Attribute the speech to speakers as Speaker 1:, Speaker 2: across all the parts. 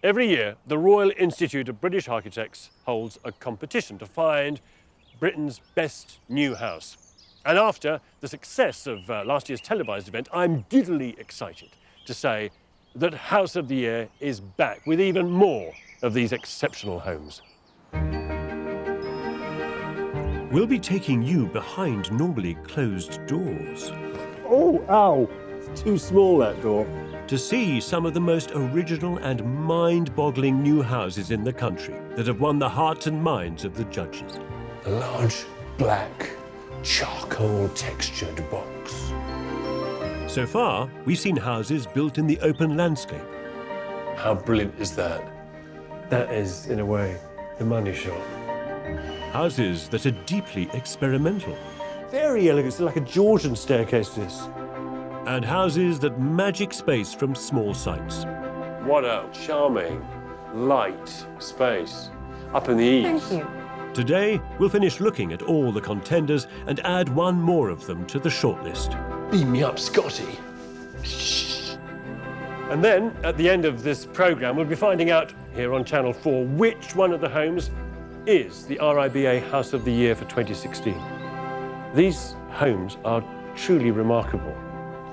Speaker 1: Every year, the Royal Institute of British Architects holds a competition to find Britain's best new house. And after the success of last year's televised event, I'm giddily excited to say that House of the Year is back with even more of these exceptional homes.
Speaker 2: We'll be taking you behind normally closed doors.
Speaker 1: Oh, ow! It's too small, that door.
Speaker 2: To see some of the most original and mind-boggling new houses in the country that have won the hearts and minds of the judges.
Speaker 1: A large, black, charcoal textured box.
Speaker 2: So far, we've seen houses built in the open landscape.
Speaker 1: How brilliant is that? That is, in a way, the money shot.
Speaker 2: Houses that are deeply experimental.
Speaker 1: Very elegant, it's like a Georgian staircase, this.
Speaker 2: And houses that magic space from small sites.
Speaker 1: What a charming, light space up in the eaves.
Speaker 3: Thank you.
Speaker 2: Today, we'll finish looking at all the contenders and add one more of them to the shortlist.
Speaker 1: Beam me up, Scotty. And then, at the end of this programme, we'll be finding out here on Channel 4 which one of the homes is the RIBA House of the Year for 2016. These homes are truly remarkable.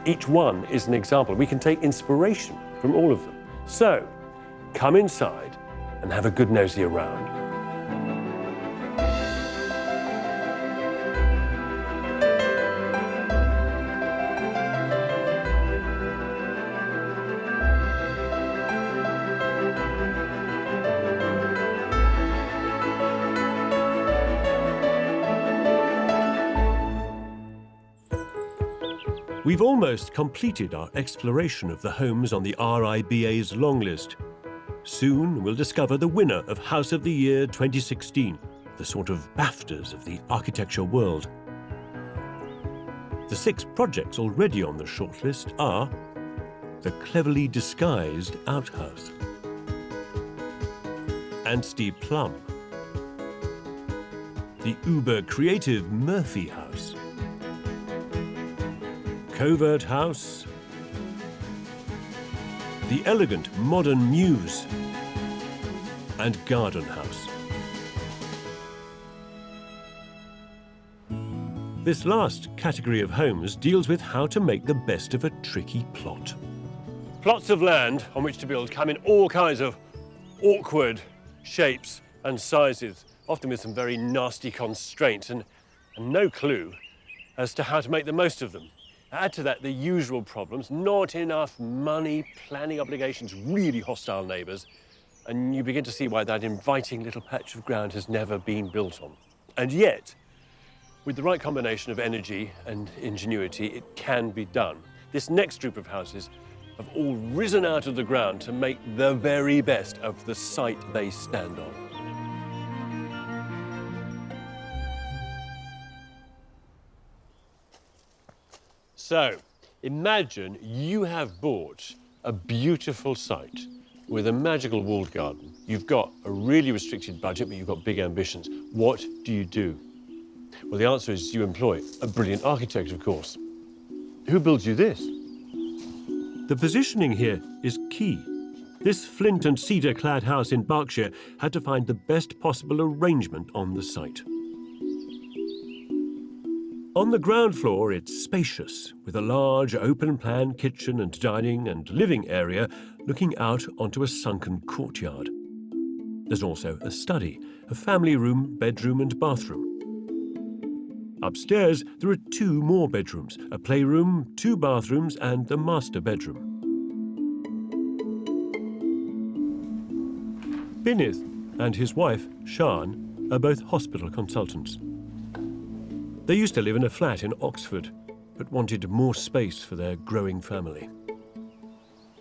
Speaker 1: Each one is an example. We can take inspiration from all of them. So, come inside and have a good nosy around.
Speaker 2: We've almost completed our exploration of the homes on the RIBA's long list. Soon we'll discover the winner of House of the Year 2016, the sort of BAFTAs of the architecture world. The 6 projects already on the shortlist are the cleverly disguised outhouse, Anstey Plum, the uber-creative Murphy House, Covert House, the elegant modern Mews, and Garden House. This last category of homes deals with how to make the best of a tricky plot.
Speaker 1: Plots of land on which to build come in all kinds of awkward shapes and sizes, often with some very nasty constraints and no clue as to how to make the most of them. Add to that the usual problems, not enough money, planning obligations, really hostile neighbours, and you begin to see why that inviting little patch of ground has never been built on. And yet, with the right combination of energy and ingenuity, it can be done. This next group of houses have all risen out of the ground to make the very best of the site they stand on. So, imagine you have bought a beautiful site with a magical walled garden. You've got a really restricted budget, but you've got big ambitions. What do you do? Well, the answer is you employ a brilliant architect, of course. Who builds you this?
Speaker 2: The positioning here is key. This flint and cedar-clad house in Berkshire had to find the best possible arrangement on the site. On the ground floor, it's spacious, with a large open-plan kitchen and dining and living area looking out onto a sunken courtyard. There's also a study, a family room, bedroom and bathroom. Upstairs, there are 2 more bedrooms, a playroom, 2 bathrooms and the master bedroom. Binnith and his wife, Chiran, are both hospital consultants. They used to live in a flat in Oxford, but wanted more space for their growing family.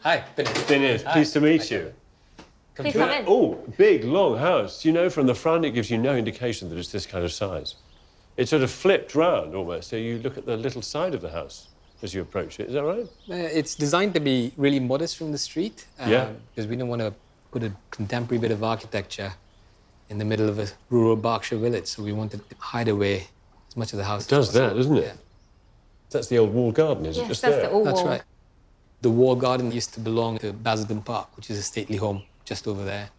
Speaker 4: Hi, Binnith.
Speaker 1: Binnith, pleased to meet you.
Speaker 3: Please come in.
Speaker 1: Oh, big, long house. You know, from the front, it gives you no indication that it's this kind of size. It's sort of flipped round, almost, so you look at the little side of the house as you approach it. Is that right?
Speaker 4: It's designed to be really modest from the street.
Speaker 1: Yeah.
Speaker 4: Because we don't want to put a contemporary bit of architecture in the middle of a rural Berkshire village, so we wanted to hide away as much of the house
Speaker 1: It does
Speaker 4: as possible.
Speaker 1: that, doesn't it?
Speaker 4: Yeah.
Speaker 1: That's the old walled garden, is it?
Speaker 3: Yes,
Speaker 1: Just
Speaker 3: that's
Speaker 1: there?
Speaker 3: the all
Speaker 4: That's
Speaker 3: wall.
Speaker 4: right. The walled garden used to belong to Basildon Park, which is a stately home just over there.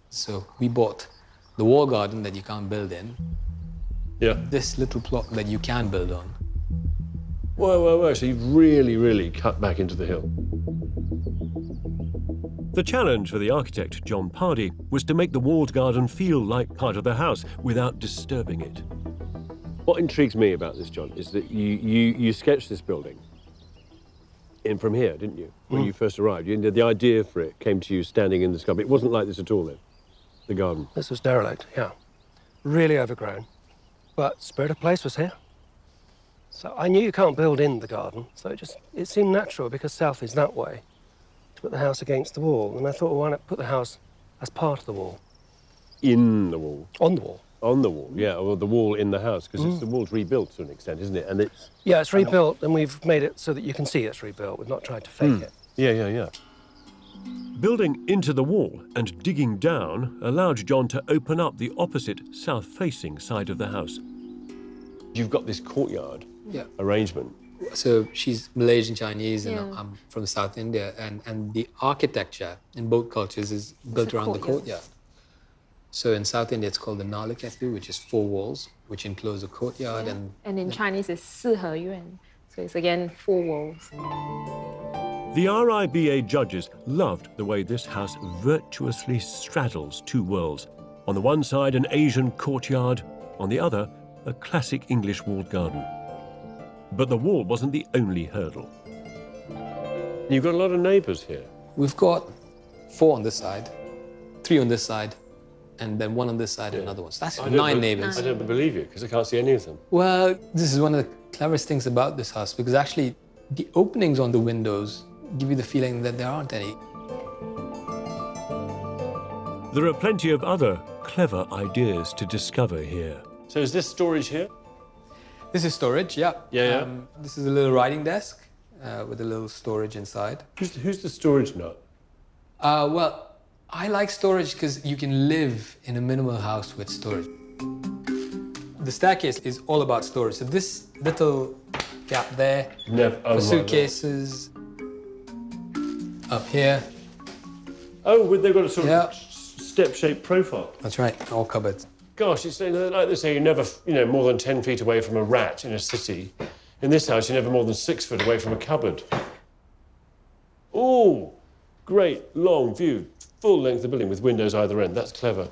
Speaker 4: So we bought the wall garden that you can't build in,
Speaker 1: Yeah.
Speaker 4: this little plot that you can build on.
Speaker 1: Whoa. So you've really, really cut back into the hill.
Speaker 2: The challenge for the architect, John Pardey, was to make the walled garden feel like part of the house without disturbing it.
Speaker 1: What intrigues me about this, John, is that you sketched this building in from here, didn't you? When you first arrived. The idea for it came to you standing in this garden. It wasn't like this at all then, the garden.
Speaker 3: This was derelict, yeah. Really overgrown. But spirit of place was here. So I knew you can't build in the garden, so it seemed natural, because south is that way, to put the house against the wall. And I thought, well, why not put the house as part of the wall?
Speaker 1: In the wall.
Speaker 3: On the wall.
Speaker 1: On the wall, yeah, or the wall in the house, because the wall's rebuilt to an extent, isn't it? And it's...
Speaker 3: Yeah, it's rebuilt, and we've made it so that you can see it's rebuilt. We've not tried to fake it.
Speaker 1: Yeah.
Speaker 2: Building into the wall and digging down allowed John to open up the opposite south-facing side of the house.
Speaker 1: You've got this courtyard
Speaker 4: Yeah.
Speaker 1: arrangement.
Speaker 4: So she's Malaysian Chinese, and
Speaker 5: Yeah.
Speaker 4: I'm from South India, and the architecture in both cultures is built around the courtyard. So in South India, it's called the Naliketu, which is 4 walls, which enclose a courtyard.
Speaker 5: And in Chinese, it's 四合院. So it's again 4 walls.
Speaker 2: The RIBA judges loved the way this house virtuously straddles 2 worlds. On the one side, an Asian courtyard, on the other, a classic English walled garden. But the wall wasn't the only hurdle.
Speaker 1: You've got a lot of neighbours here.
Speaker 4: We've got 4 on this side, 3 on this side, and then 1 on this side and another one. So that's 9 neighbours.
Speaker 1: I don't believe you, because I can't see any of them.
Speaker 4: Well, this is one of the cleverest things about this house, because actually the openings on the windows give you the feeling that there aren't any.
Speaker 2: There are plenty of other clever ideas to discover here.
Speaker 1: So is this storage here?
Speaker 4: This is storage, yeah.
Speaker 1: Yeah.
Speaker 4: This is a little writing desk with a little storage inside.
Speaker 1: Who's the storage nut?
Speaker 4: Well, I like storage because you can live in a minimal house with storage. The staircase is all about storage. So this little gap there for suitcases. Up here.
Speaker 1: Oh, they've got a sort
Speaker 4: Yeah.
Speaker 1: of step-shaped profile.
Speaker 4: That's right, all cupboards.
Speaker 1: Gosh, it's like they say, you're never, more than 10 feet away from a rat in a city. In this house, you're never more than 6 foot away from a cupboard. Oh, great, long view, full length of building with windows either end. That's clever.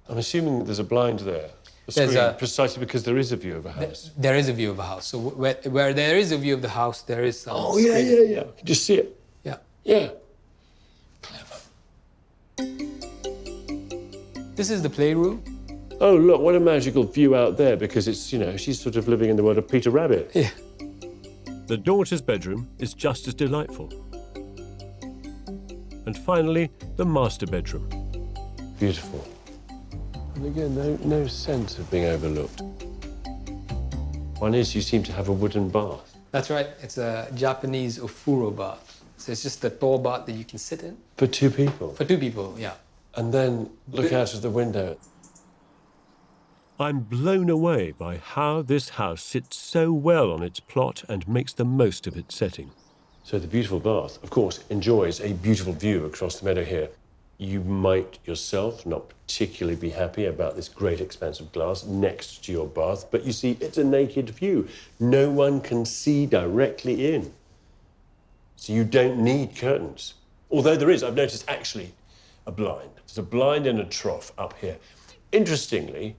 Speaker 1: I'm assuming there's a blind there. Precisely because there is a view of a house.
Speaker 4: There is a view of a house. So where there is a view of the house, there is some
Speaker 1: Oh, yeah. You can just see it.
Speaker 4: Yeah.
Speaker 1: Yeah. Clever.
Speaker 4: This is the playroom.
Speaker 1: Oh, look, what a magical view out there, because it's, she's sort of living in the world of Peter Rabbit.
Speaker 4: Yeah.
Speaker 2: The daughter's bedroom is just as delightful. And finally, the master bedroom.
Speaker 1: Beautiful. And again, no sense of being overlooked. One is, you seem to have a wooden bath.
Speaker 4: That's right. It's a Japanese ofuro bath. So it's just a tall bath that you can sit in.
Speaker 1: For 2 people.
Speaker 4: For 2 people, yeah.
Speaker 1: And then look out of the window.
Speaker 2: I'm blown away by how this house sits so well on its plot and makes the most of its setting.
Speaker 1: So the beautiful bath, of course, enjoys a beautiful view across the meadow here. You might yourself not particularly be happy about this great expanse of glass next to your bath, but you see, it's a naked view. No one can see directly in. So you don't need curtains. Although there is, I've noticed, actually, a blind. There's a blind and a trough up here. Interestingly,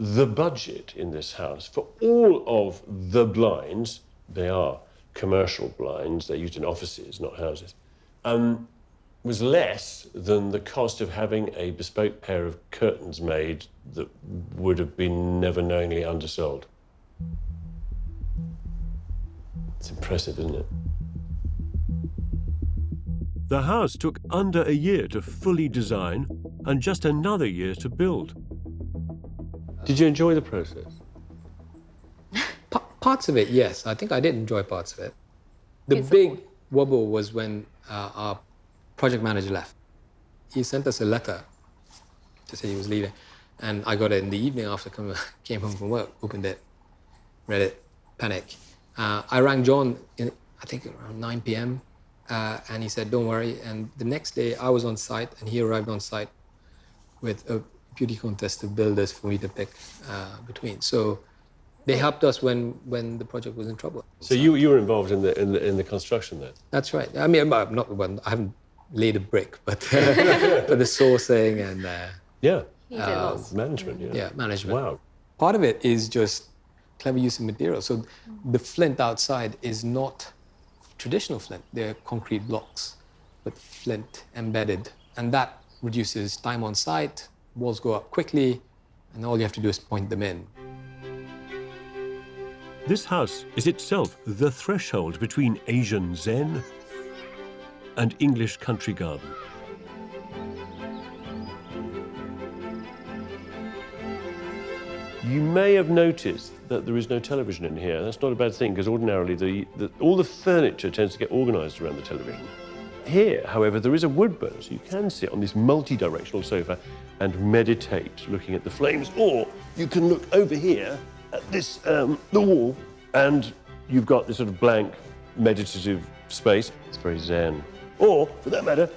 Speaker 1: the budget in this house for all of the blinds, they are commercial blinds, they're used in offices, not houses, was less than the cost of having a bespoke pair of curtains made that would have been never knowingly undersold. It's impressive, isn't it?
Speaker 2: The house took under a year to fully design and just another year to build.
Speaker 1: Did you enjoy the process?
Speaker 4: Parts of it, yes. I think I did enjoy parts of it. The big wobble was when our project manager left. He sent us a letter to say he was leaving. And I got it in the evening after came home from work, opened it, read it, panic. I rang John, I think around 9 p.m. And he said, don't worry. And the next day I was on site and he arrived on site with a beauty contest of builders for me to pick between. So they helped us when the project was in trouble.
Speaker 1: So you were involved in the construction then?
Speaker 4: That's right. I mean, I'm not one. I haven't laid a brick, but but the sourcing and
Speaker 1: Yeah.
Speaker 5: He did lots.
Speaker 1: Management, yeah.
Speaker 4: yeah, management.
Speaker 1: Wow.
Speaker 4: Part of it is just clever use of materials. So the flint outside is not traditional flint. They're concrete blocks, but flint embedded, and that reduces time on site. Walls go up quickly, and all you have to do is point them in.
Speaker 2: This house is itself the threshold between Asian Zen and English country garden.
Speaker 1: You may have noticed that there is no television in here. That's not a bad thing, because ordinarily all the furniture tends to get organised around the television. Here, however, there is a wood burner, so you can sit on this multi-directional sofa and meditate, looking at the flames, or you can look over here at this, the wall, and you've got this sort of blank, meditative space. It's very zen. Or, for that matter,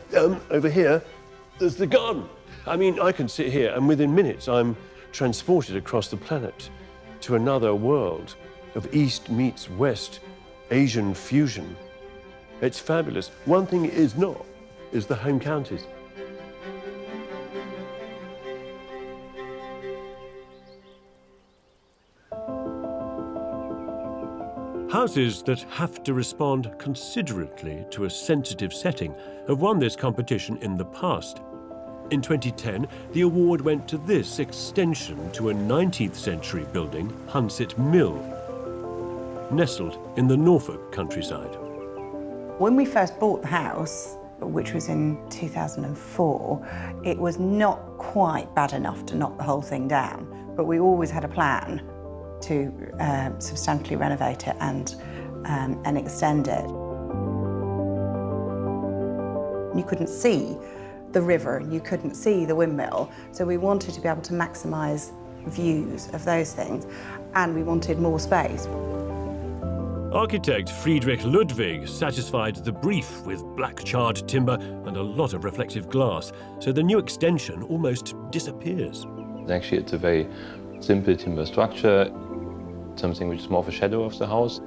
Speaker 1: over here, there's the garden. I mean, I can sit here, and within minutes, I'm transported across the planet to another world of East meets West, Asian fusion. It's fabulous. One thing it is not is the home counties.
Speaker 2: Houses that have to respond considerately to a sensitive setting have won this competition in the past. In 2010, the award went to this extension to a 19th century building, Huntset Mill, nestled in the Norfolk countryside.
Speaker 6: When we first bought the house, which was in 2004, it was not quite bad enough to knock the whole thing down, but we always had a plan to substantially renovate it and extend it. You couldn't see the river and you couldn't see the windmill, so we wanted to be able to maximise views of those things, and we wanted more space.
Speaker 2: Architect Friedrich Ludwig satisfied the brief with black charred timber and a lot of reflective glass, so the new extension almost disappears.
Speaker 7: Actually, it's a very simple timber structure, something which is more of a shadow of the house,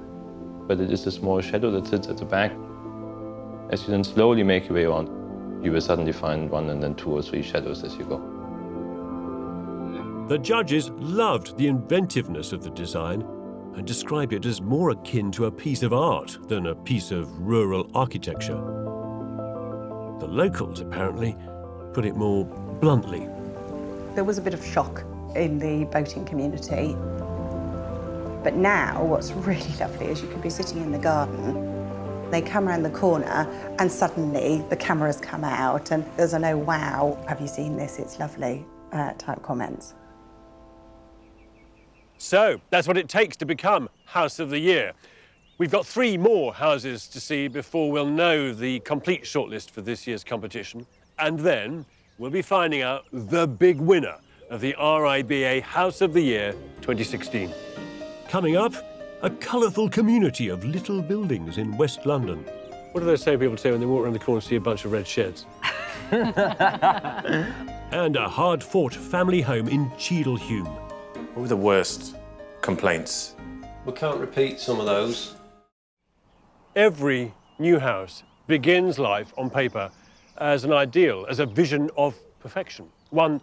Speaker 7: but it is a small shadow that sits at the back. As you then slowly make your way around, you will suddenly find one and then two or three shadows as you go.
Speaker 2: The judges loved the inventiveness of the design and describe it as more akin to a piece of art than a piece of rural architecture. The locals, apparently, put it more bluntly.
Speaker 6: There was a bit of shock in the boating community. But now what's really lovely is you could be sitting in the garden, they come around the corner and suddenly the cameras come out and there's an "oh wow, have you seen this, it's lovely" type comments.
Speaker 1: So, that's what it takes to become House of the Year. We've got 3 more houses to see before we'll know the complete shortlist for this year's competition. And then we'll be finding out the big winner of the RIBA House of the Year 2016.
Speaker 2: Coming up, a colourful community of little buildings in West London.
Speaker 1: What do those same people say when they walk around the corner and see a bunch of red sheds?
Speaker 2: And a hard-fought family home in Cheadle Hume.
Speaker 8: What were the worst complaints?
Speaker 3: We can't repeat some of those.
Speaker 1: Every new house begins life on paper as an ideal, as a vision of perfection. One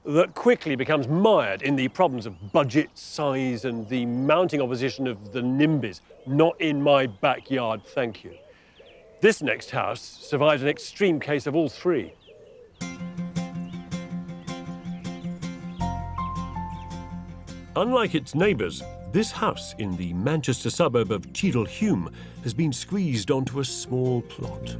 Speaker 1: that quickly becomes mired in the problems of budget, size, and the mounting opposition of the NIMBYs. Not in my backyard, thank you. This next house survives an extreme case of all 3.
Speaker 2: Unlike its neighbours, this house in the Manchester suburb of Cheadle Hume has been squeezed onto a small plot.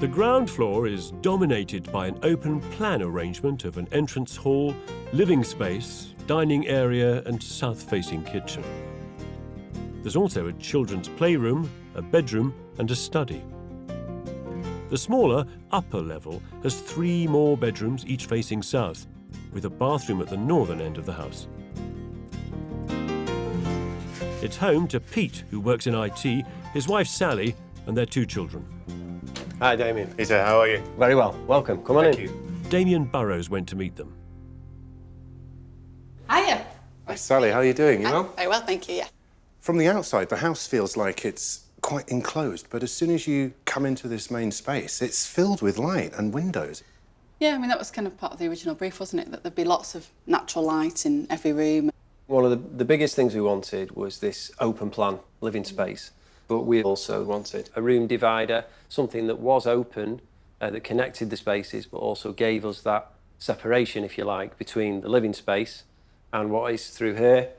Speaker 2: The ground floor is dominated by an open plan arrangement of an entrance hall, living space, dining area and south-facing kitchen. There's also a children's playroom, a bedroom and a study. The smaller upper level has 3 more bedrooms, each facing south, with a bathroom at the northern end of the house. It's home to Pete, who works in IT, his wife Sally, and their 2 children.
Speaker 3: Hi, Damien.
Speaker 8: Peter, how are you?
Speaker 3: Very well. Welcome. Come on in.
Speaker 8: Thank you.
Speaker 2: Damien Burrows went to meet them.
Speaker 9: Hiya.
Speaker 8: Hi, Sally, how are you doing? You well?
Speaker 9: Very well, thank you, yeah.
Speaker 8: From the outside, the house feels like it's quite enclosed, but as soon as you come into this main space, it's filled with light and windows.
Speaker 9: Yeah, I mean, that was kind of part of the original brief, wasn't it? That there'd be lots of natural light in every room.
Speaker 3: One of the biggest things we wanted was this open plan living space, but we also wanted a room divider, something that was open, that connected the spaces, but also gave us that separation, if you like, between the living space and what is through here,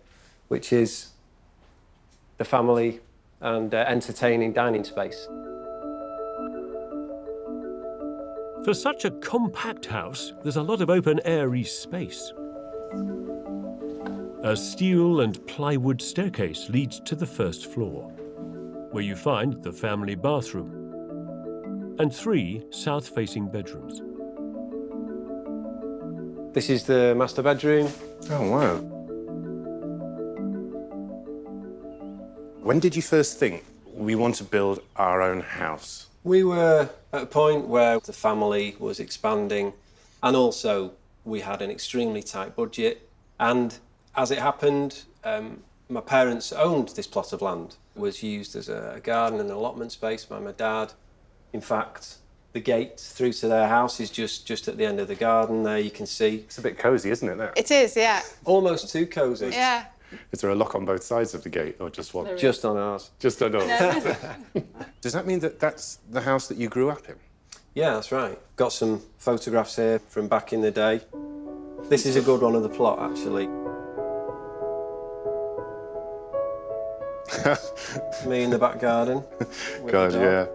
Speaker 3: which is the family and entertaining dining space.
Speaker 2: For such a compact house, there's a lot of open, airy space. A steel and plywood staircase leads to the first floor, where you find the family bathroom and 3 south-facing bedrooms.
Speaker 3: This is the master bedroom.
Speaker 8: Oh, wow. When did you first think we want to build our own house?
Speaker 3: We were at a point where the family was expanding, and also we had an extremely tight budget. And as it happened, my parents owned this plot of land. It was used as a garden and allotment space by my dad. In fact, the gate through to their house is just at the end of the garden there, you can see.
Speaker 8: It's a bit cosy, isn't it, there?
Speaker 9: It is, yeah.
Speaker 3: Almost too cosy.
Speaker 9: Yeah.
Speaker 8: Is there a lock on both sides of the gate, or just one?
Speaker 3: Just on ours.
Speaker 8: Just on ours. Does that mean that that's the house that you grew up in?
Speaker 3: Yeah, that's right. Got some photographs here from back in the day. This is a good one of the plot, actually. Me in the back garden.
Speaker 8: God, yeah.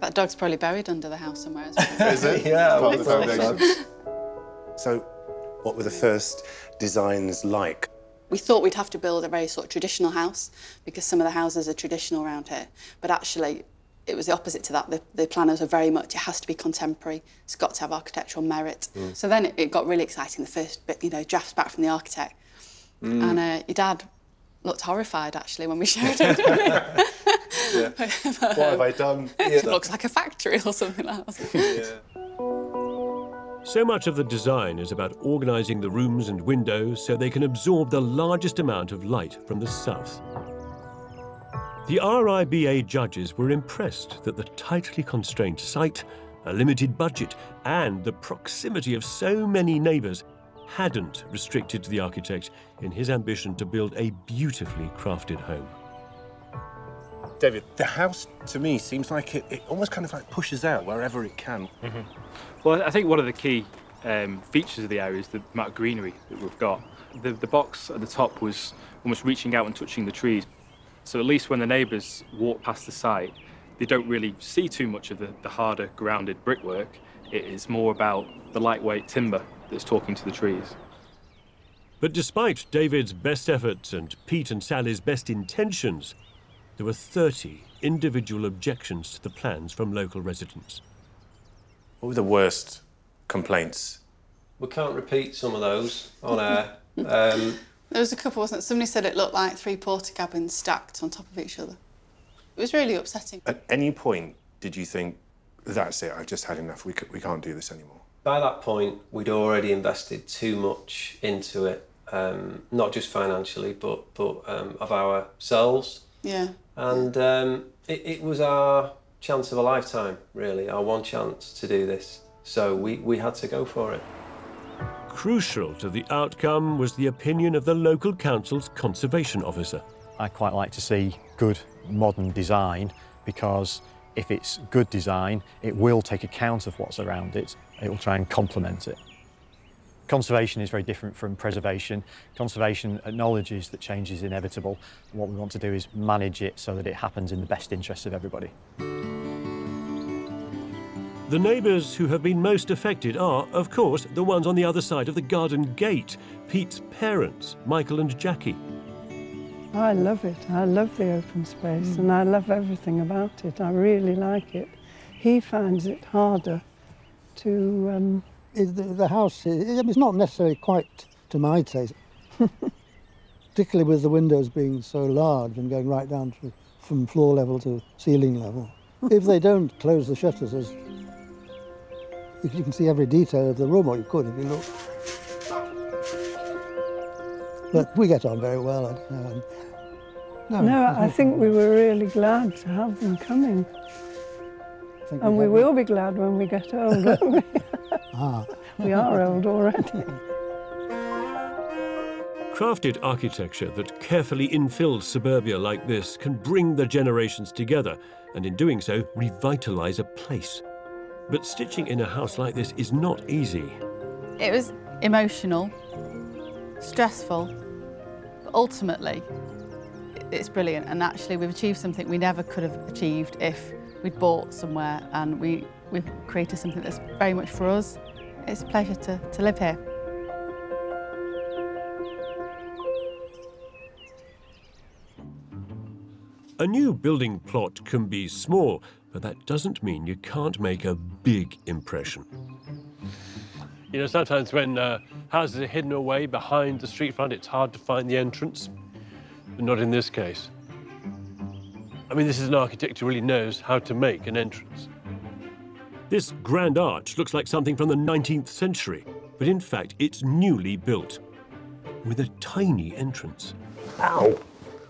Speaker 9: That dog's probably buried under the house somewhere as well.
Speaker 8: Is it?
Speaker 3: Yeah,
Speaker 8: Part of the
Speaker 3: I think
Speaker 8: foundation. So, what were the first designs like?
Speaker 9: We thought we'd have to build a very sort of traditional house because some of the houses are traditional around here. But actually, it was the opposite to that. The planners are very much, it has to be contemporary. It's got to have architectural merit. So then it got really exciting, the first bit, drafts back from the architect. And your dad looked horrified, actually, when we showed him.
Speaker 8: Yeah. What have I done?
Speaker 9: It looks like a factory or something like that.
Speaker 2: So much of the design is about organising the rooms and windows so they can absorb the largest amount of light from the south. The RIBA judges were impressed that the tightly constrained site, a limited budget, and the proximity of so many neighbours hadn't restricted the architect in his ambition to build a beautifully crafted home.
Speaker 8: David, the house, to me, seems like it almost kind of like pushes out wherever it can.
Speaker 10: Mm-hmm. Well, I think one of the key features of the area is the amount of greenery that we've got. The box at the top was almost reaching out and touching the trees. So at least when the neighbours walk past the site, they don't really see too much of the harder, grounded brickwork. It is more about the lightweight timber that's talking to the trees.
Speaker 2: But despite David's best efforts and Pete and Sally's best intentions, there were 30 individual objections to the plans from local residents.
Speaker 8: What were the worst complaints?
Speaker 3: We can't repeat some of those on air.
Speaker 9: There was a couple, wasn't it? Somebody said it looked like 3 porter cabins stacked on top of each other. It was really upsetting.
Speaker 8: At any point, did you think, that's it, I've just had enough, we can't do this anymore?
Speaker 3: By that point, we'd already invested too much into it, not just financially, but of ourselves.
Speaker 9: Yeah.
Speaker 3: And it was our chance of a lifetime, really, our one chance to do this. So we had to go for it.
Speaker 2: Crucial to the outcome was the opinion of the local council's conservation officer.
Speaker 11: I quite like to see good modern design because if it's good design, it will take account of what's around it. It will try and complement it. Conservation is very different from preservation. Conservation acknowledges that change is inevitable. What we want to do is manage it so that it happens in the best interests of everybody.
Speaker 2: The neighbours who have been most affected are, of course, the ones on the other side of the garden gate, Pete's parents, Michael and Jackie.
Speaker 12: I love it. I love the open space and I love everything about it. I really like it. He finds it harder to...
Speaker 13: The house, it's not necessarily quite to my taste. particularly with the windows being so large and going right down from floor level to ceiling level. If they don't close the shutters, you can see every detail of the room, or you could if you look. But we get on very well.
Speaker 12: I think we were really glad to have them coming. And we will be glad when we get old, won't we? We are old already.
Speaker 2: Crafted architecture that carefully infilled suburbia like this can bring the generations together and in doing so revitalise a place. But stitching in a house like this is not easy.
Speaker 14: It was emotional, stressful, but ultimately it's brilliant, and actually we've achieved something we never could have achieved if we'd bought somewhere, and we've created something that's very much for us. It's a pleasure to live here.
Speaker 2: A new building plot can be small, but that doesn't mean you can't make a big impression.
Speaker 1: You know, sometimes when houses are hidden away behind the street front, it's hard to find the entrance, but not in this case. I mean, this is an architect who really knows how to make an entrance.
Speaker 2: This grand arch looks like something from the 19th century, but in fact it's newly built, with a tiny entrance.
Speaker 1: Ow!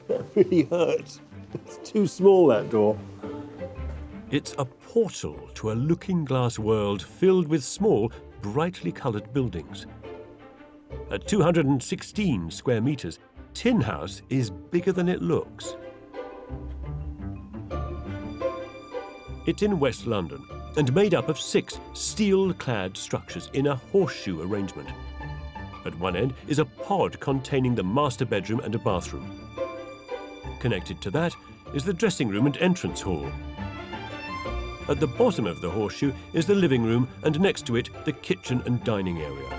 Speaker 1: That really hurts. It's too small, that door.
Speaker 2: It's a portal to a looking-glass world filled with small, brightly coloured buildings. At 216 square metres, Tin House is bigger than it looks. It's in West London and made up of 6 steel-clad structures in a horseshoe arrangement. At one end is a pod containing the master bedroom and a bathroom. Connected to that is the dressing room and entrance hall. At the bottom of the horseshoe is the living room, and next to it the kitchen and dining area.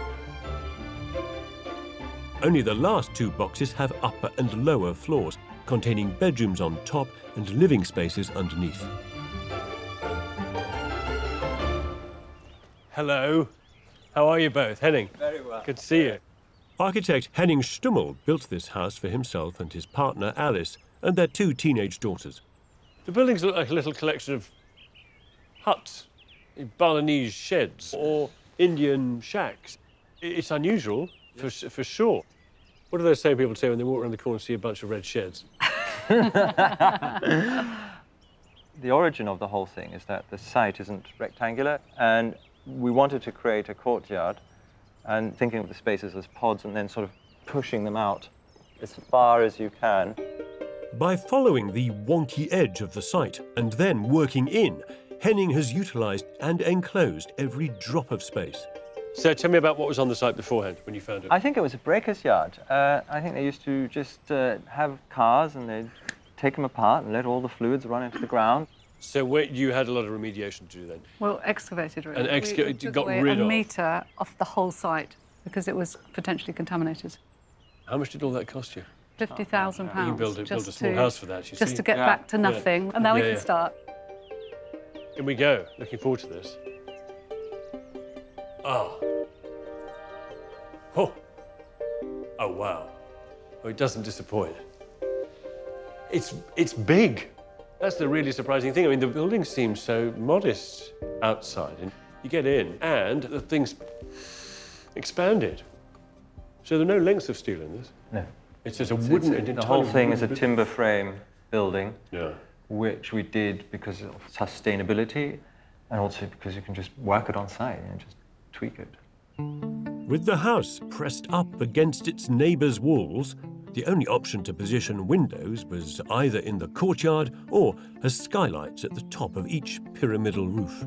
Speaker 2: Only the last 2 boxes have upper and lower floors, containing bedrooms on top and living spaces underneath.
Speaker 1: Hello. How are you both? Henning?
Speaker 15: Very well.
Speaker 1: Good to see you.
Speaker 2: Architect Henning Stummel built this house for himself and his partner Alice and their 2 teenage daughters.
Speaker 1: The buildings look like a little collection of huts, Balinese sheds or Indian shacks. It's unusual, for sure. What do those same people say when they walk around the corner and see a bunch of red sheds?
Speaker 15: The origin of the whole thing is that the site isn't rectangular, and we wanted to create a courtyard and thinking of the spaces as pods and then sort of pushing them out as far as you can.
Speaker 2: By following the wonky edge of the site and then working in, Henning has utilised and enclosed every drop of space.
Speaker 1: So tell me about what was on the site beforehand when you found it.
Speaker 15: I think it was a breaker's yard. I think they used to just have cars and they'd take them apart and let all the fluids run into the ground.
Speaker 1: So you had a lot of remediation to do then?
Speaker 16: Well, excavated really.
Speaker 1: And
Speaker 16: we took
Speaker 1: got
Speaker 16: away
Speaker 1: rid
Speaker 16: a
Speaker 1: of?
Speaker 16: metre off the whole site because it was potentially contaminated.
Speaker 1: How much did all that cost you?
Speaker 16: £50,000.
Speaker 1: You built a small house for that, you see.
Speaker 16: Just to get back to nothing, and now we can start.
Speaker 1: In we go. Looking forward to this. Oh. Oh. Oh, wow. Oh, it doesn't disappoint. It's big. That's the really surprising thing. I mean, the building seems so modest outside, and you get in, and the thing's expanded. So there are no lengths of steel in this?
Speaker 15: No.
Speaker 1: It's just a wooden...
Speaker 15: The whole thing is a timber frame building,
Speaker 1: yeah,
Speaker 15: which we did because of sustainability and also because you can just work it on site and just tweak it.
Speaker 2: With the house pressed up against its neighbour's walls, the only option to position windows was either in the courtyard or as skylights at the top of each pyramidal roof.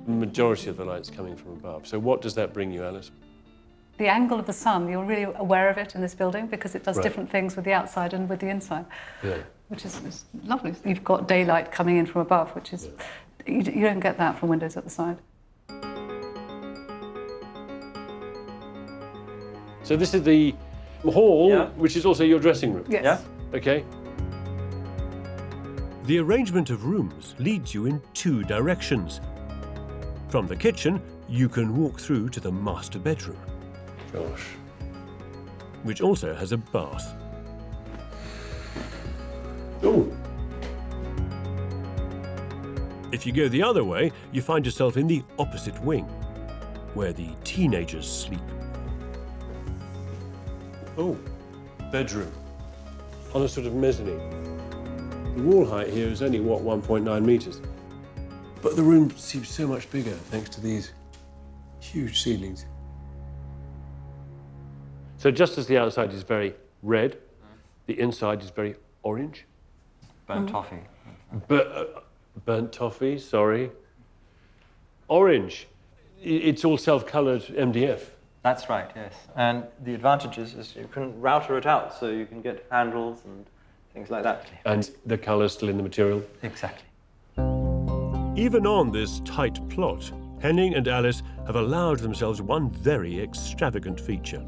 Speaker 1: The majority of the light's coming from above. So what does that bring you, Alice?
Speaker 16: The angle of the sun, you're really aware of it in this building because it does different things with the outside and with the inside, which is lovely. You've got daylight coming in from above, which is, you don't get that from windows at the side.
Speaker 1: So this is the hall, which is also your dressing room?
Speaker 16: Yes.
Speaker 15: Yeah.
Speaker 1: Okay.
Speaker 2: The arrangement of rooms leads you in 2 directions. From the kitchen, you can walk through to the master bedroom.
Speaker 1: Gosh.
Speaker 2: which also has a bath.
Speaker 1: Oh.
Speaker 2: If you go the other way, you find yourself in the opposite wing, where the teenagers sleep.
Speaker 1: Oh, bedroom on a sort of mezzanine. The wall height here is only, what, 1.9 metres? But the room seems so much bigger thanks to these huge ceilings. So just as the outside is very red, the inside is very orange.
Speaker 15: Burnt toffee.
Speaker 1: Burnt toffee, sorry. Orange. It's all self-coloured MDF.
Speaker 15: That's right, yes. And the advantage is you can router it out, so you can get handles and things like that.
Speaker 1: And the colour's still in the material?
Speaker 15: Exactly.
Speaker 2: Even on this tight plot, Henning and Alice have allowed themselves one very extravagant feature.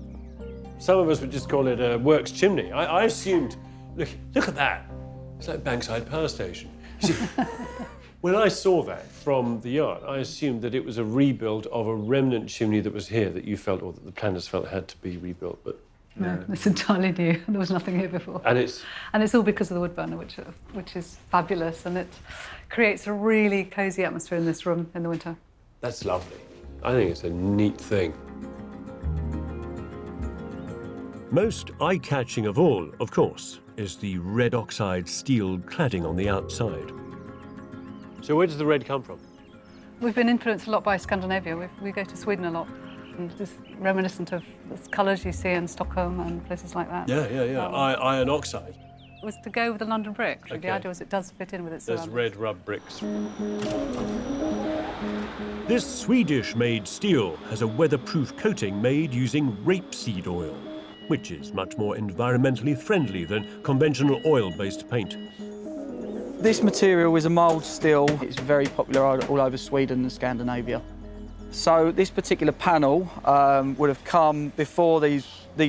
Speaker 1: Some of us would just call it a works chimney. I assumed, look at that. It's like Bankside Power Station. You see, when I saw that from the yard, I assumed that it was a rebuild of a remnant chimney that was here that you felt, or that the planners felt had to be rebuilt, but
Speaker 16: no, it's entirely new. There was nothing here before.
Speaker 1: And it's
Speaker 16: all because of the wood burner, which is fabulous, and it creates a really cosy atmosphere in this room in the winter.
Speaker 1: That's lovely. I think it's a neat thing.
Speaker 2: Most eye-catching of all, of course, is the red oxide steel cladding on the outside.
Speaker 1: So where does the red come from?
Speaker 16: We've been influenced a lot by Scandinavia. We go to Sweden a lot. And just reminiscent of the colours you see in Stockholm and places like that.
Speaker 1: Yeah. Iron oxide.
Speaker 16: It was to go with the London brick.
Speaker 1: Okay.
Speaker 16: The idea was it does fit in with its surroundings.
Speaker 1: There's red rub bricks.
Speaker 2: This Swedish-made steel has a weatherproof coating made using rapeseed oil, which is much more environmentally friendly than conventional oil-based paint.
Speaker 17: This material is a mould steel. It's very popular all over Sweden and Scandinavia. So this particular panel would have come before these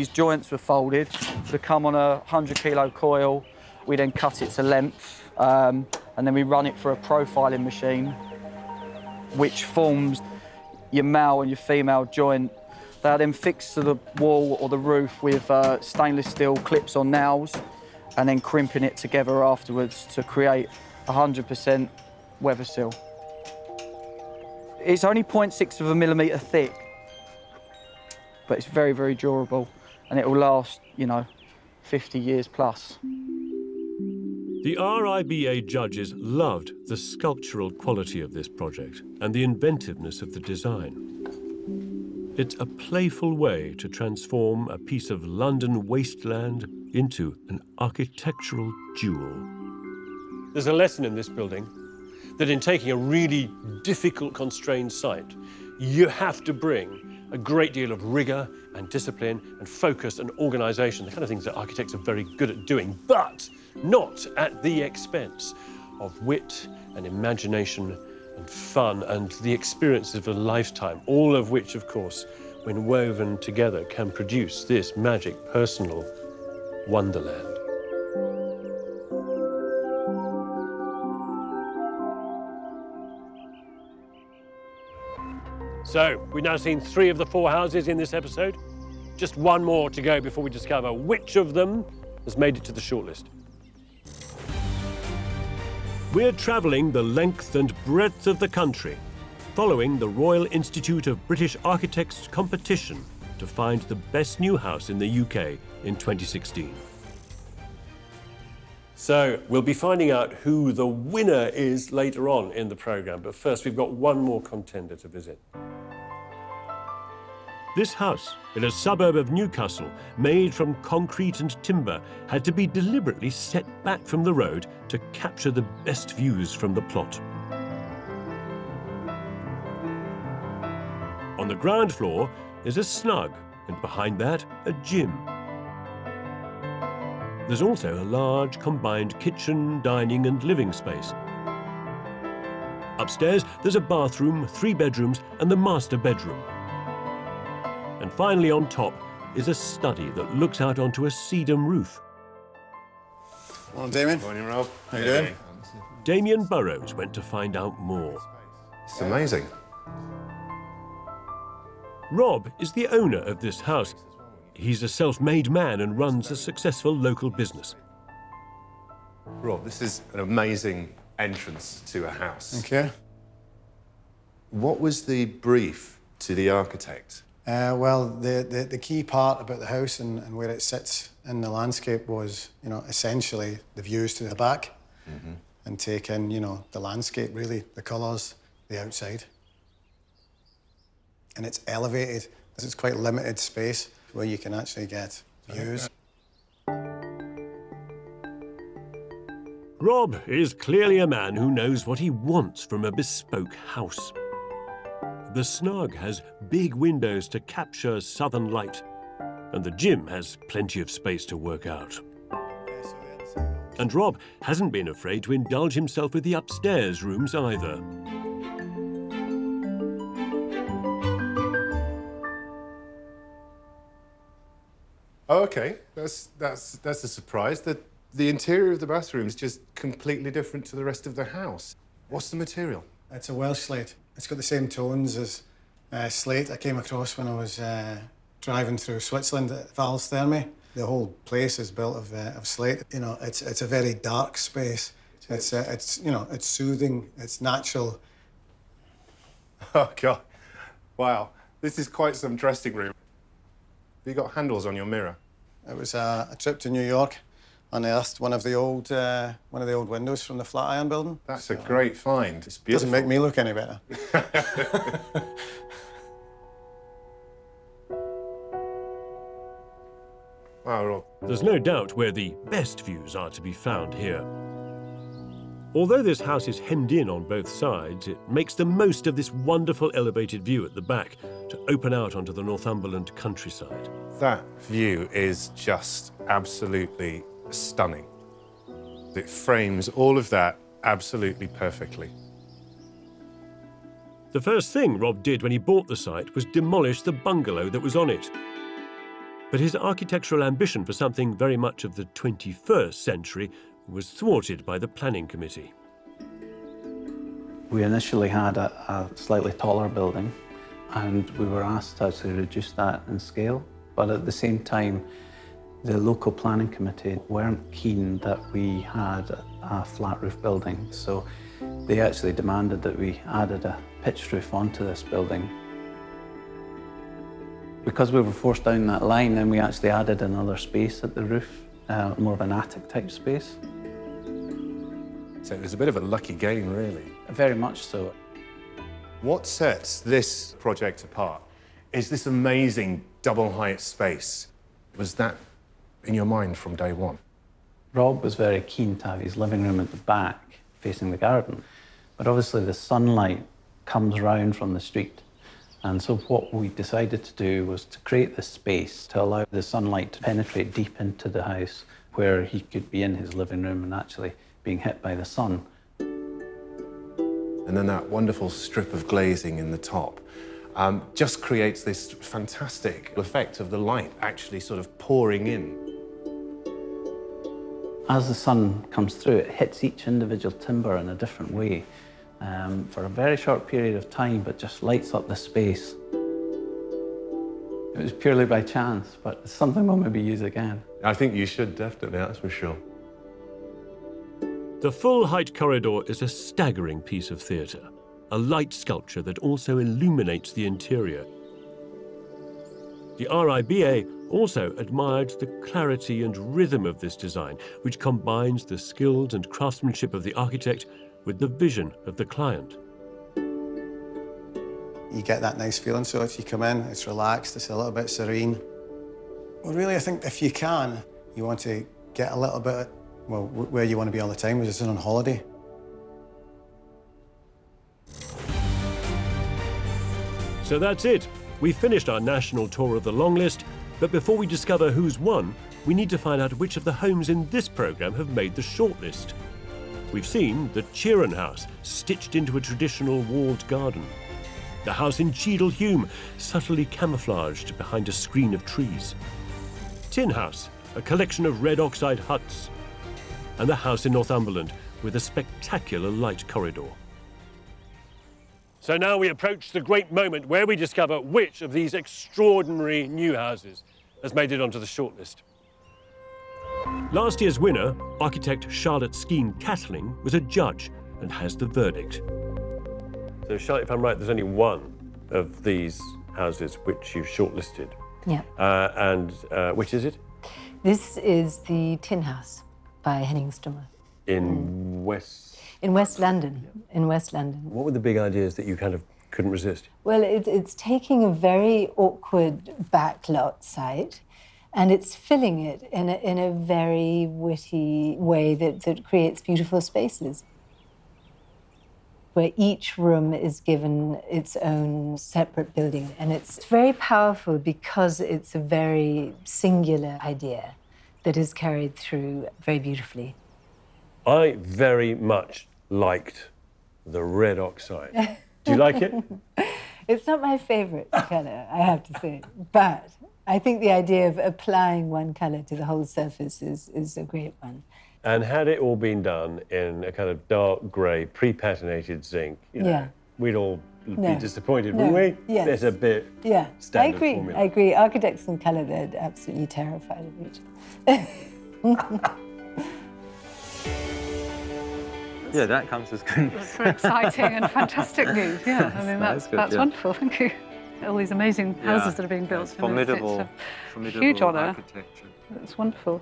Speaker 17: joints were folded. Would have come on a 100-kilo coil. We then cut it to length, and then we run it for a profiling machine, which forms your male and your female joint. They are then fixed to the wall or the roof with stainless steel clips on nails, and then crimping it together afterwards to create 100% weather seal. It's only 0.6 of a millimetre thick, but it's very, very durable, and it will last, 50 years plus.
Speaker 2: The RIBA judges loved the sculptural quality of this project and the inventiveness of the design. It's a playful way to transform a piece of London wasteland into an architectural jewel.
Speaker 1: There's a lesson in this building that in taking a really difficult, constrained site, you have to bring a great deal of rigour and discipline and focus and organisation, the kind of things that architects are very good at doing, but not at the expense of wit and imagination and fun and the experience of a lifetime, all of which, of course, when woven together, can produce this magic personal wonderland. So, we've now seen 3 of the 4 houses in this episode. Just one more to go before we discover which of them has made it to the shortlist.
Speaker 2: We're travelling the length and breadth of the country, following the Royal Institute of British Architects competition to find the best new house in the UK in 2016.
Speaker 1: So, we'll be finding out who the winner is later on in the programme, but first we've got one more contender to visit.
Speaker 2: This house, in a suburb of Newcastle, made from concrete and timber, had to be deliberately set back from the road to capture the best views from the plot. On the ground floor is a snug, and behind that, a gym. There's also a large combined kitchen, dining and living space. Upstairs, there's a bathroom, 3 bedrooms and the master bedroom. And finally on top is a study that looks out onto a sedum roof.
Speaker 18: Morning, Damien. Morning, Rob. How you doing?
Speaker 2: Damien Burrows went to find out more.
Speaker 8: It's amazing.
Speaker 2: Rob is the owner of this house. He's a self-made man and runs a successful local business.
Speaker 8: Rob, this is an amazing entrance to a house.
Speaker 18: Thank you.
Speaker 8: What was the brief to the architect?
Speaker 18: Well, the key part about the house and where it sits in the landscape was, you know, essentially the views to the back and take in, you know, the landscape, really, the colours, the outside. And it's elevated. It's quite limited space where you can actually get views.
Speaker 2: Rob is clearly a man who knows what he wants from a bespoke house. The snug has big windows to capture southern light, and the gym has plenty of space to work out. And Rob hasn't been afraid to indulge himself with the upstairs rooms either.
Speaker 8: Oh, OK. That's a surprise. The interior of the bathroom is just completely different to the rest of the house. What's the material?
Speaker 18: It's a Welsh slate. It's got the same tones as slate I came across when I was driving through Switzerland at Val's Therme. The whole place is built of slate. You know, it's a very dark space. It's you know, it's soothing. It's natural.
Speaker 8: Oh God! Wow, this is quite some dressing room. Have you got handles on your mirror?
Speaker 18: It was a trip to New York. Unearthed one of the old windows from the Flatiron building.
Speaker 8: That's a great find. It's beautiful.
Speaker 18: Doesn't make me look any better.
Speaker 8: Wow, Rob.
Speaker 2: There's no doubt where the best views are to be found here. Although this house is hemmed in on both sides, it makes the most of this wonderful elevated view at the back to open out onto the Northumberland countryside.
Speaker 8: That view is just absolutely stunning. It frames all of that absolutely perfectly.
Speaker 2: The first thing Rob did when he bought the site was demolish the bungalow that was on it. But his architectural ambition for something very much of the 21st century was thwarted by the planning committee.
Speaker 19: We initially had a slightly taller building, and we were asked to actually reduce that in scale. But at the same time, the local planning committee weren't keen that we had a flat roof building, so they actually demanded that we added a pitched roof onto this building. Because we were forced down that line, then we actually added another space at the roof, more of an attic type space.
Speaker 8: So it was a bit of a lucky game, really.
Speaker 19: Very much so.
Speaker 8: What sets this project apart is this amazing double height space. Was that in your mind from day one?
Speaker 19: Rob was very keen to have his living room at the back, facing the garden. But obviously the sunlight comes round from the street. And so what we decided to do was to create this space to allow the sunlight to penetrate deep into the house, where he could be in his living room and actually being hit by the sun.
Speaker 8: And then that wonderful strip of glazing in the top just creates this fantastic effect of the light actually sort of pouring in.
Speaker 19: As the sun comes through, it hits each individual timber in a different way for a very short period of time, but just lights up the space. It was purely by chance, but it's something we'll maybe use again.
Speaker 8: I think you should, definitely, that's for sure.
Speaker 2: The full-height corridor is a staggering piece of theatre, a light sculpture that also illuminates the interior. The RIBA also admired the clarity and rhythm of this design, which combines the skills and craftsmanship of the architect with the vision of the client.
Speaker 18: You get that nice feeling, so if you come in, it's relaxed, it's a little bit serene. Well, really, I think if you can, you want to get a little bit, well, where you want to be all the time, which is on holiday.
Speaker 2: So that's it. We've finished our national tour of the long list, but before we discover who's won, we need to find out which of the homes in this programme have made the shortlist. We've seen the Chiran House, stitched into a traditional walled garden. The house in Cheadle Hume, subtly camouflaged behind a screen of trees. Tin House, a collection of red oxide huts. And the house in Northumberland, with a spectacular light corridor.
Speaker 1: So now we approach the great moment where we discover which of these extraordinary new houses has made it onto the shortlist.
Speaker 2: Last year's winner, architect Charlotte Skeen-Catling, was a judge and has the verdict.
Speaker 1: So, Charlotte, if I'm right, there's only one of these houses which you've shortlisted.
Speaker 20: Yeah.
Speaker 1: And which is it?
Speaker 20: This is the Tin House by Henning Stummer.
Speaker 1: In West...
Speaker 20: In West London, in West London.
Speaker 1: What were the big ideas that you kind of couldn't resist?
Speaker 20: Well, it's taking a very awkward backlot site and it's filling it in a very witty way that creates beautiful spaces, where each room is given its own separate building. And it's very powerful because it's a very singular idea that is carried through very beautifully.
Speaker 1: I very much liked the red oxide. Do you like it?
Speaker 20: It's not my favourite colour, I have to say, but I think the idea of applying one colour to the whole surface is a great one.
Speaker 1: And had it all been done in a kind of dark grey, pre-patinated zinc, you know, we'd all be disappointed, wouldn't we?
Speaker 20: Yes.
Speaker 1: There's a bit
Speaker 20: standard
Speaker 1: formula.
Speaker 20: I agree. Architects and colour, they're absolutely terrified of each other.
Speaker 15: Yeah, that comes as good news.
Speaker 16: That's very exciting and fantastic news, yeah. I mean, that's wonderful, thank you. All these amazing houses that are being built.
Speaker 15: It's formidable,
Speaker 16: it's a huge honour.
Speaker 15: architecture.
Speaker 16: It's wonderful.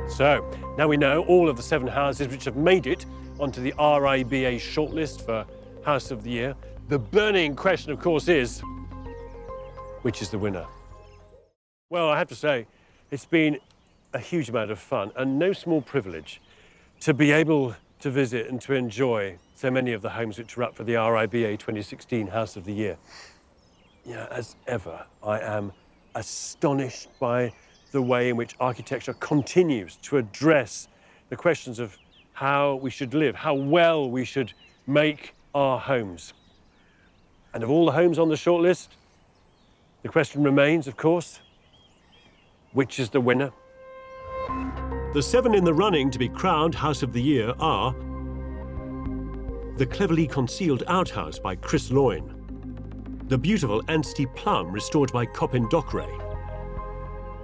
Speaker 1: So, now we know all of the 7 houses which have made it onto the RIBA shortlist for House of the Year. The burning question, of course, is, which is the winner? Well, I have to say, it's been a huge amount of fun and no small privilege to be able to visit and to enjoy so many of the homes which are up for the RIBA 2016 House of the Year. Yeah, as ever, I am astonished by the way in which architecture continues to address the questions of how we should live, how well we should make our homes. And of all the homes on the shortlist, the question remains, of course, which is the winner?
Speaker 2: The 7 in the running to be crowned House of the Year are the cleverly concealed outhouse by Chris Loyne, the beautiful Anstey Plum restored by Coppin Dockeray,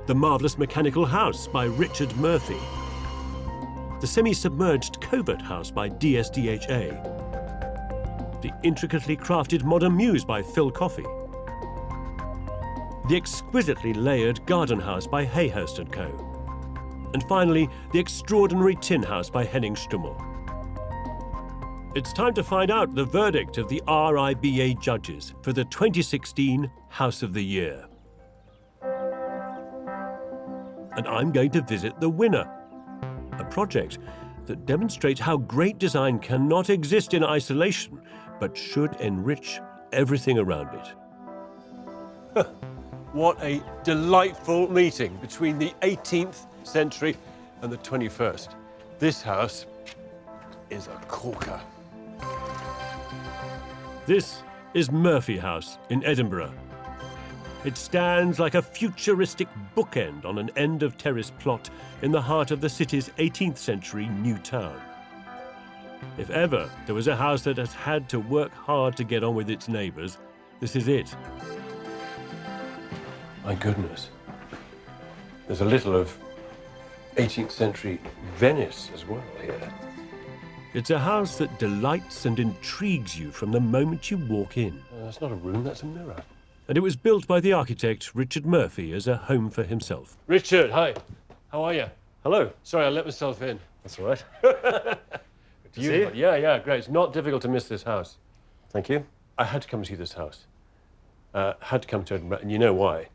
Speaker 2: the marvellous mechanical house by Richard Murphy, the semi-submerged covert house by DSDHA, the intricately crafted modern mews by Phil Coffey, the exquisitely layered garden house by Hayhurst & Co., and finally, the extraordinary tin house by Henning Stummel. It's time to find out the verdict of the RIBA judges for the 2016 House of the Year. And I'm going to visit the winner, a project that demonstrates how great design cannot exist in isolation, but should enrich everything around it.
Speaker 1: What a delightful meeting between the 18th century and the 21st. This house is a corker.
Speaker 2: This is Murphy House in Edinburgh. It stands like a futuristic bookend on an end of terrace plot in the heart of the city's 18th century new town. If ever there was a house that has had to work hard to get on with its neighbours, this is it.
Speaker 1: My goodness. There's a little of 18th century Venice as well here.
Speaker 2: It's a house that delights and intrigues you from the moment you walk in.
Speaker 1: That's not a room, that's a mirror.
Speaker 2: And it was built by the architect Richard Murphy as a home for himself.
Speaker 1: Richard, hi. How are you? Hello. Sorry, I let myself in.
Speaker 21: That's all right.
Speaker 1: Good to see you. Yeah, great. It's not difficult to miss this house.
Speaker 21: Thank you.
Speaker 1: I had to come see this house. Had to come to Edinburgh, and you know why?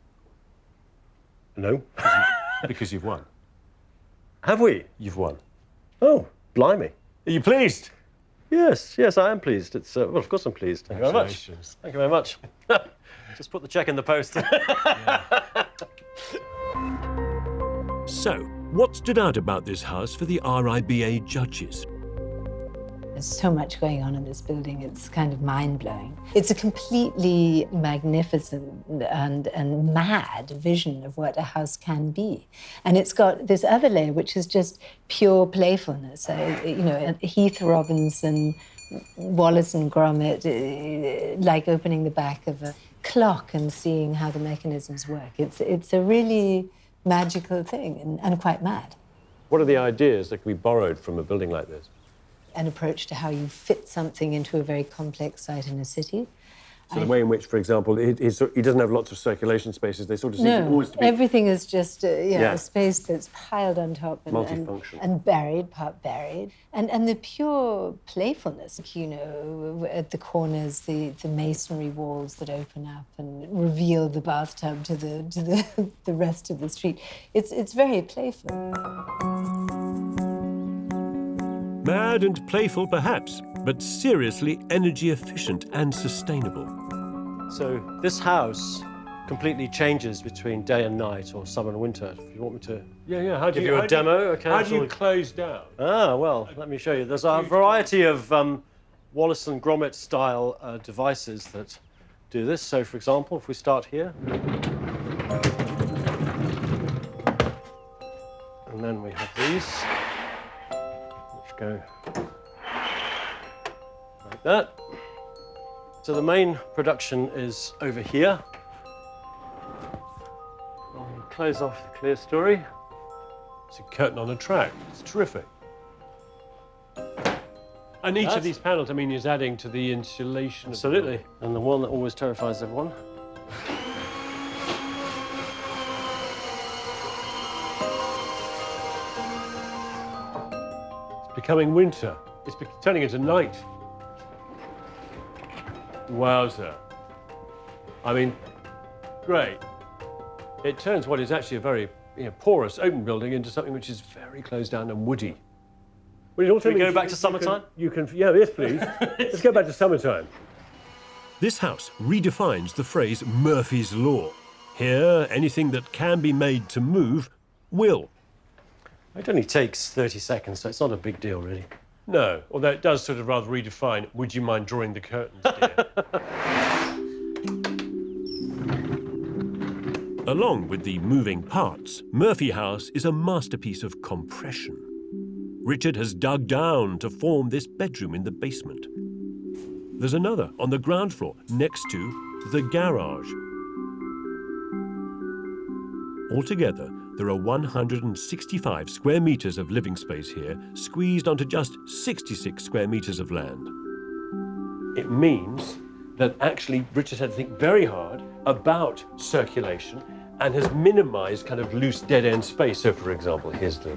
Speaker 21: No.
Speaker 1: Because you've won.
Speaker 21: Have we?
Speaker 1: You've won.
Speaker 21: Oh, blimey.
Speaker 1: Are you pleased?
Speaker 21: Yes, I am pleased. It's well, of course I'm pleased. Thank you very much.
Speaker 1: Congratulations.
Speaker 21: Thank you very much. Just put the cheque in the post.
Speaker 2: So, what stood out about this house for the RIBA judges?
Speaker 20: There's so much going on in this building, it's kind of mind-blowing. It's a completely magnificent and mad vision of what a house can be. And it's got this other layer, which is just pure playfulness. You know, Heath Robinson Wallace and Gromit, like opening the back of a clock and seeing how the mechanisms work. It's a really magical thing and quite mad.
Speaker 2: What are the ideas that can be borrowed from a building like this?
Speaker 20: An approach to how you fit something into a very complex site in a city.
Speaker 2: So the way in which, for example, he doesn't have lots of circulation spaces. They sort of seem to always to be...
Speaker 20: everything is just a space that's piled on top
Speaker 2: multifunction.
Speaker 20: And buried, part buried. And the pure playfulness, you know, at the corners, the masonry walls that open up and reveal the bathtub to the rest of the street. It's very playful.
Speaker 2: Mad and playful, perhaps, but seriously energy efficient and sustainable.
Speaker 21: So this house completely changes between day and night, or summer and winter. If you want me to give you a demo,
Speaker 1: how do you close down?
Speaker 21: Ah, well, let me show you. There's a variety of Wallace and Gromit style devices that do this. So, for example, if we start here, and then we have these, which go like that. So the main production is over here. I'll close off the clear story.
Speaker 1: It's a curtain on a track. It's terrific. And each of these panels, I mean, is adding to the insulation.
Speaker 21: Absolutely. And the one that always terrifies everyone.
Speaker 1: It's becoming winter. It's turning into night. Wowzer. I mean, great. It turns what is actually a very porous, open building into something which is very closed down and woody.
Speaker 21: Well, you Can we go back to summertime?
Speaker 1: Yes, please. Let's go back to summertime.
Speaker 2: This house redefines the phrase Murphy's Law. Here, anything that can be made to move will.
Speaker 21: It only takes 30 seconds, so it's not a big deal, really.
Speaker 1: No, although it does sort of rather redefine, would you mind drawing the curtains, dear?
Speaker 2: Along with the moving parts, Murphy House is a masterpiece of compression. Richard has dug down to form this bedroom in the basement. There's another on the ground floor next to the garage. Altogether, there are 165 square metres of living space here, squeezed onto just 66 square metres of land.
Speaker 1: It means that actually Richard had to think very hard about circulation and has minimised kind of loose dead-end space. So, for example, here's the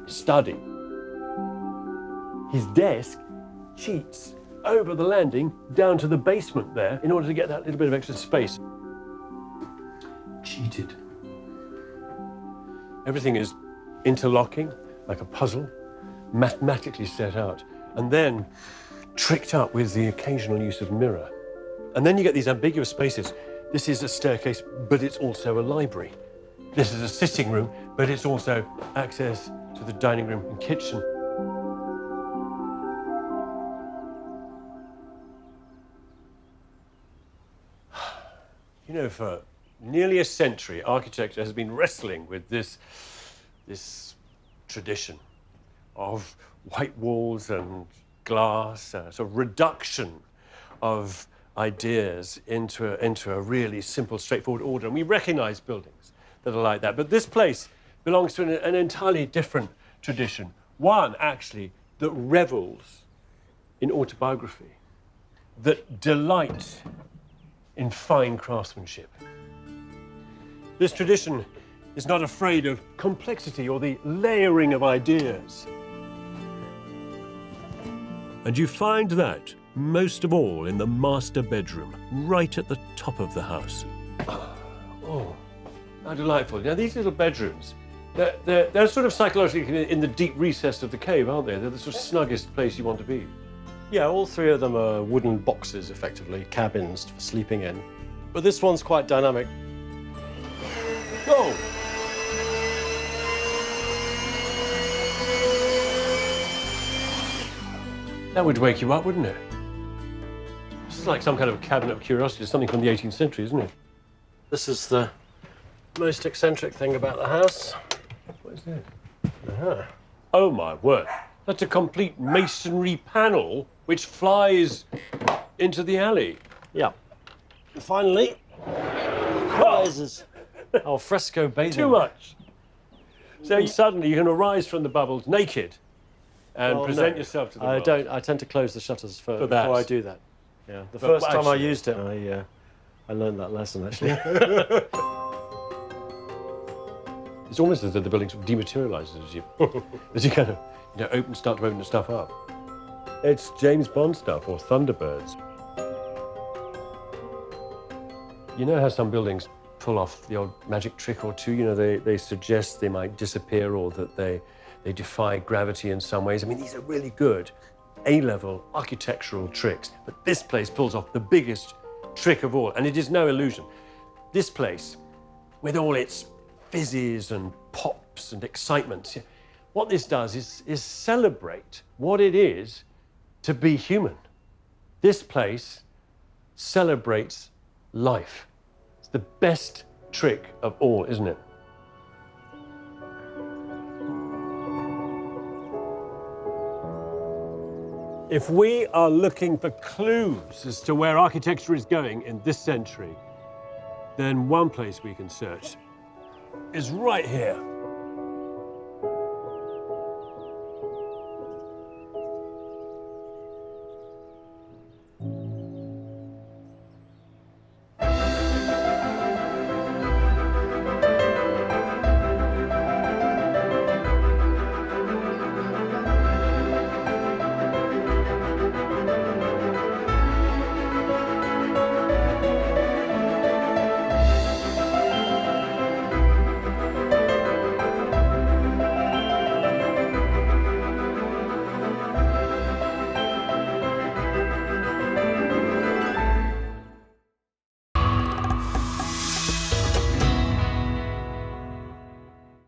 Speaker 1: study. His desk cheats over the landing down to the basement there in order to get that little bit of extra space. Cheated. Everything is interlocking like a puzzle, mathematically set out, and then tricked up with the occasional use of mirror. And then you get these ambiguous spaces. This is a staircase, but it's also a library. This is a sitting room, but it's also access to the dining room and kitchen. You know, for nearly a century, architecture has been wrestling with this tradition of white walls and glass, sort of reduction of ideas into a really simple, straightforward order. And we recognise buildings that are like that. But this place belongs to an entirely different tradition. One, actually, that revels in autobiography, that delights in fine craftsmanship. This tradition is not afraid of complexity or the layering of ideas.
Speaker 2: And you find that, most of all, in the master bedroom, right at the top of the house.
Speaker 1: Oh, how delightful. Now, these little bedrooms, they're sort of psychologically in the deep recess of the cave, aren't they? They're the sort of snuggest place you want to be.
Speaker 21: Yeah, all three of them are wooden boxes, effectively, cabins for sleeping in. But this one's quite dynamic.
Speaker 1: Go! That would wake you up, wouldn't it? This is like some kind of a cabinet of curiosities, something from the 18th century, isn't it?
Speaker 21: This is the most eccentric thing about the house.
Speaker 1: What is that? Oh, my word. That's a complete masonry panel which flies into the alley.
Speaker 21: Yeah. Finally, rises. Al fresco bathing.
Speaker 1: Too much. So suddenly you can arise from the bubbles naked and
Speaker 21: Well,
Speaker 1: present
Speaker 21: no.
Speaker 1: yourself to the
Speaker 21: I
Speaker 1: world.
Speaker 21: don't. I tend to close the shutters
Speaker 1: For
Speaker 21: before
Speaker 1: that.
Speaker 21: I do that. Yeah. The
Speaker 1: But
Speaker 21: first time I
Speaker 1: actually-
Speaker 21: used it, I learned that lesson actually.
Speaker 1: It's almost as though the building sort of dematerialises as you kind of start to open the stuff up. It's James Bond stuff or Thunderbirds. You know how some buildings pull off the old magic trick or two? You know, they suggest they might disappear or that they defy gravity in some ways. I mean, these are really good A-level architectural tricks, but this place pulls off the biggest trick of all, and it is no illusion. This place, with all its fizzes and pops and excitements, what this does is celebrate what it is to be human. This place celebrates life. It's the best trick of all, isn't it? If we are looking for clues as to where architecture is going in this century, then one place we can search is right here.